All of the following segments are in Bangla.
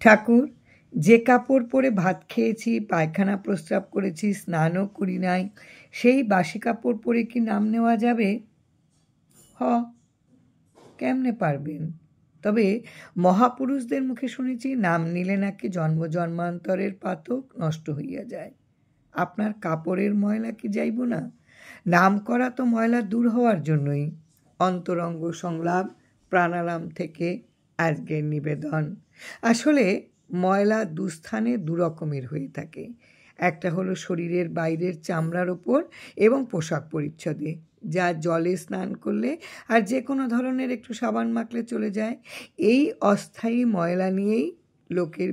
ঠাকুর, যে কাপড় পরে ভাত খেয়েছি, পায়খানা প্রস্রাব করেছি, স্নানও করি নাই, সেই বাসি কাপড় পরে কি নাম নেওয়া যাবে? কেমনে পারবেন? তবে মহাপুরুষদের মুখে শুনেছি নাম নিলে নাকি জন্ম জন্মান্তরের পাতক নষ্ট হইয়া যায়। আপনার কাপড়ের ময়লা কি যাইব না? নাম করা তো ময়লা দূর হওয়ার জন্যই। অন্তরঙ্গ সংলাপ প্রাণারাম থেকে আজকের নিবেদন। আসলে ময়লা দুস্থানে দুরকমের হয়ে থাকে। একটা হলো শরীরের বাইরের চামড়ার ওপর এবং পোশাক পরিচ্ছদে, যা জলে স্নান করলে আর যে কোনো ধরনের একটু সাবান মাখলে চলে যায়। এই অস্থায়ী ময়লা নিয়েই লোকের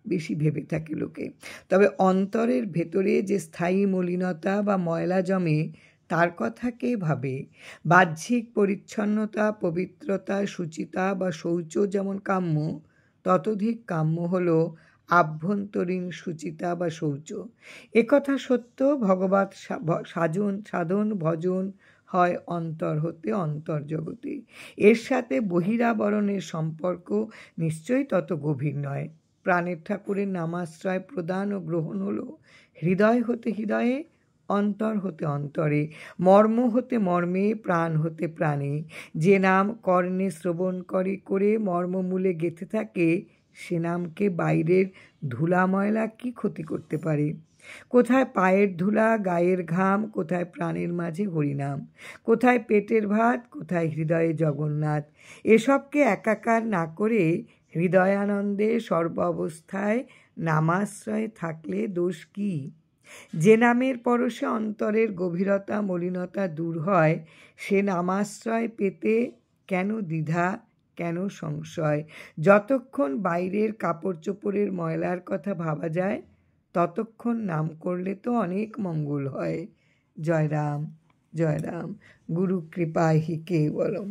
বেশি ভেবে থাকে লোকে। তবে অন্তরের ভেতরে যে স্থায়ী মলিনতা বা ময়লা জমে, তার কথা কে ভাবে? বাহ্যিক পরিচ্ছন্নতা, পবিত্রতা, শুচিতা বা শৌচ যেমন কাম্য, ততোধিক কাম্য হলো আভ্যন্তরীণ শুচিতা বা শৌচ। একথা সত্য। ভগবৎ সাধন ভজন হয় অন্তর হতে অন্তর্জগতে। এর সাথে বহিরাবরণের সম্পর্ক নিশ্চয়ই তত গভীর নয়। প্রাণের ঠাকুরের নামাশ্রয় প্রদান ও গ্রহণ হলো হৃদয় হতে হৃদয়ে, অন্তর হতে অন্তরে, মর্ম হতে মর্মে, প্রাণ হতে প্রাণে। যে নাম কর্ণে শ্রবণ করে মর্মমূলে গেঁথে থাকে, সে নামকে বাইরের ধুলা ময়লা কি ক্ষতি করতে পারে? কোথায় পায়ের ধুলা, গায়ের ঘাম, কোথায় প্রাণের মাঝে হরিনাম, কোথায় পেটের ভাত, কোথায় হৃদয়ে জগন্নাথ। এসবকে একাকার না করে হৃদয়ানন্দে সর্বাবস্থায় নামাশ্রয়ে থাকলে দোষ কি? যে নামের পরশে অন্তরের গভীরতা মলিনতা দূর হয়, সে নামাশ্রয় পেতে কেন দ্বিধা, কেন সংশয়? যতক্ষণ বাইরের কাপড় চোপড়ের ময়লার কথা ভাবা যায়, ততক্ষণ নাম করলে তো অনেক মঙ্গল হয়। জয় রাম, জয় রাম। গুরু কৃপা হি কেবলম।